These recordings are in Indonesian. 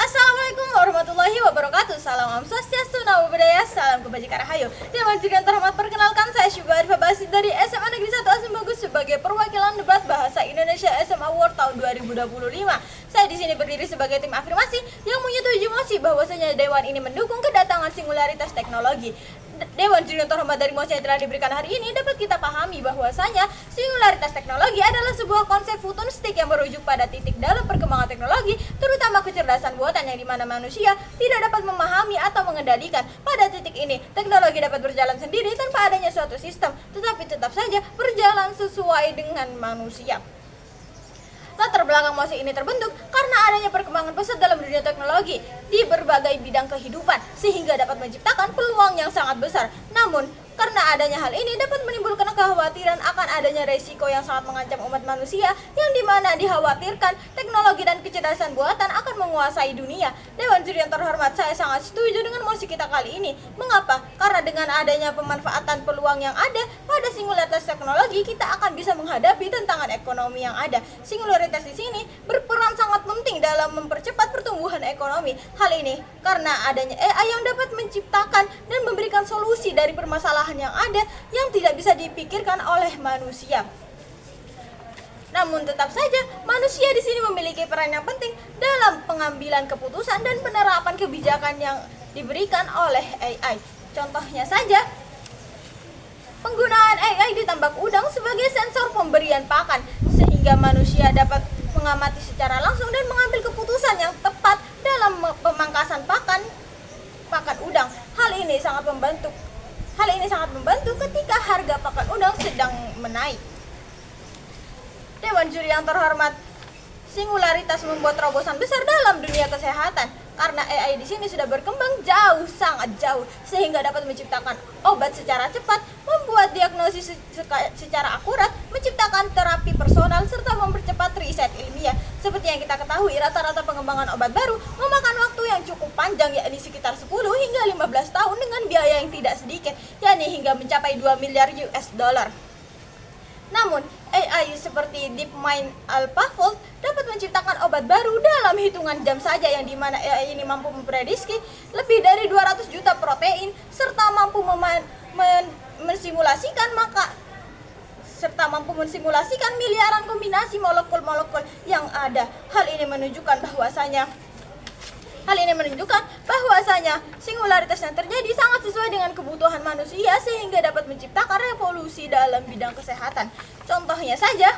Assalamualaikum warahmatullahi wabarakatuh. Salam Om Swastiastu, Namo Buddhaya, salam kebajikan rahayu. Dewan Juri yang terhormat, perkenalkan saya Syuba Arifah Basit dari SMA Negeri 1 Asim Bagus sebagai perwakilan debat Bahasa Indonesia SM Award tahun 2025. Saya di sini berdiri sebagai tim afirmasi yang menyetujui mosi bahwasanya Dewan ini mendukung kedatangan singularitas teknologi. Dewan Juri yang terhormat, dari mosi yang telah diberikan hari ini dapat kita pahami bahwasanya singularitas teknologi adalah sebuah konsep futuristik yang merujuk pada titik dalam perkembangan teknologi, terutama kecerdasan buatan yang dimana manusia tidak dapat memahami atau mengendalikan. Pada titik ini, teknologi dapat berjalan sendiri tanpa adanya suatu sistem, tetapi tetap saja berjalan sesuai dengan manusia. Latar belakang mosi ini terbentuk karena adanya perkembangan pesat dalam dunia teknologi di berbagai bidang kehidupan sehingga dapat menciptakan peluang yang sangat besar. Namun, karena adanya hal ini dapat menimbulkan kekhawatiran akan adanya resiko yang sangat mengancam umat manusia, yang dimana dikhawatirkan teknologi dan kecerdasan buatan akan menguasai dunia. Dewan Juri yang terhormat, saya sangat setuju dengan mosi kita kali ini. Mengapa? Karena dengan adanya pemanfaatan peluang yang ada pada singularitas teknologi, kita akan bisa menghadapi tantangan ekonomi yang ada. Singularitas di sini berperan sangat penting dalam mempercepat pertumbuhan ekonomi. Hal ini karena adanya AI yang dapat menciptakan dan memberikan solusi dari permasalahan yang ada yang tidak bisa dipikirkan oleh manusia. Namun tetap saja manusia di sini memiliki peran yang penting dalam pengambilan keputusan dan penerapan kebijakan yang diberikan oleh AI. Contohnya saja, penggunaan AI di tambak udang sebagai sensor pemberian pakan sehingga manusia dapat mengamati secara langsung dan mengambil keputusan yang tepat dalam pemangkasan pakan udang. Hal ini sangat membantu ketika harga pakan udang sedang menaik. Dewan Juri yang terhormat, singularitas membuat terobosan besar dalam dunia kesehatan karena AI di sini sudah berkembang sangat jauh sehingga dapat menciptakan obat secara cepat, membuat diagnosis secara akurat, menciptakan terapi personal serta mempercepat riset ilmiah. Seperti yang kita ketahui, rata-rata pengembangan obat baru memakan waktu yang cukup panjang, yakni sekitar 10 hingga 15 tahun dengan biaya yang tidak sedikit, yakni hingga mencapai 2 miliar US dollar. Namun, AI seperti DeepMind AlphaFold dapat menciptakan obat baru dalam hitungan jam saja, yang dimana AI ini mampu memprediksi lebih dari 200 juta protein serta mampu mensimulasikan miliaran kombinasi molekul-molekul yang ada. Hal ini menunjukkan bahwasanya singularitas yang terjadi sangat sesuai dengan kebutuhan manusia sehingga dapat menciptakan revolusi dalam bidang kesehatan. Contohnya saja,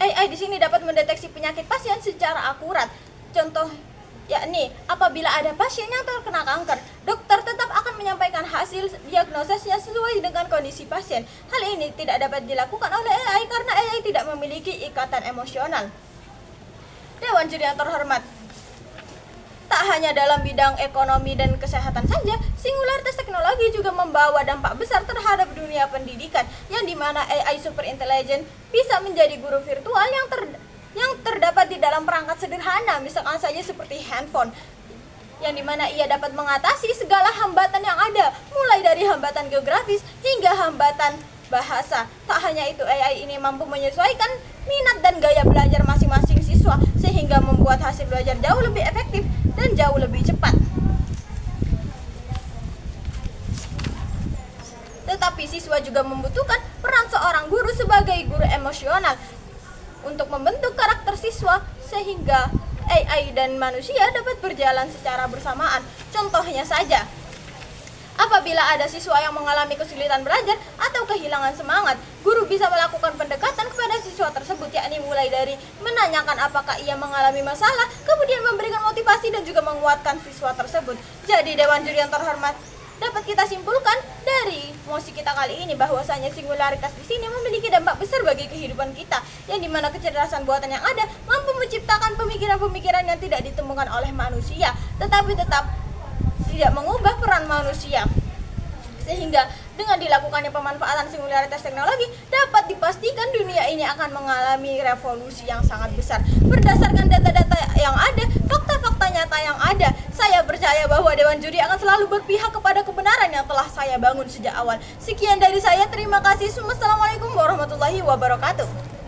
AI di sini dapat mendeteksi penyakit pasien secara akurat. Contoh yakni apabila ada pasien yang terkena kanker, dokter tetap akan menyampaikan hasil diagnosisnya sesuai dengan kondisi pasien. Hal ini tidak dapat dilakukan oleh AI karena AI tidak memiliki ikatan emosional. Dewan Juri yang terhormat, tak hanya dalam bidang ekonomi dan kesehatan saja, singularitas teknologi juga membawa dampak besar terhadap dunia pendidikan, yang dimana AI super intelligent bisa menjadi guru virtual yang terdapat di dalam perangkat sederhana, misalkan saja seperti handphone, yang dimana ia dapat mengatasi segala hambatan yang ada, mulai dari hambatan geografis hingga hambatan bahasa. Tak hanya itu, AI ini mampu menyesuaikan minat dan gaya belajar masing-masing siswa sehingga membuat hasil belajar jauh lebih efektif dan jauh lebih cepat. Tetapi siswa juga membutuhkan peran seorang guru sebagai guru emosional untuk membentuk karakter siswa sehingga AI dan manusia dapat berjalan secara bersamaan. Contohnya saja, apabila ada siswa yang mengalami kesulitan belajar atau kehilangan semangat, guru bisa melakukan pendekatan kepada siswa tersebut, yakni mulai dari menanyakan apakah ia mengalami masalah, kemudian memberikan motivasi dan juga menguatkan siswa tersebut. Jadi Dewan Juri yang terhormat, dapat kita simpulkan dari mosi kita kali ini bahwasanya singularitas di sini memiliki dampak besar bagi kehidupan kita, yang dimana kecerdasan buatan yang ada mampu menciptakan pemikiran-pemikiran yang tidak ditemukan oleh manusia, tetapi tetap tidak mengubah peran manusia. Sehingga dengan dilakukannya pemanfaatan singularitas teknologi dapat dipastikan dunia ini akan mengalami revolusi yang sangat besar. Berdasarkan data-data yang ada, fakta-fakta nyata yang ada, saya percaya bahwa Dewan Juri akan selalu berpihak kepada kebenaran yang telah saya bangun sejak awal. Sekian dari saya, terima kasih. Wassalamualaikum warahmatullahi wabarakatuh.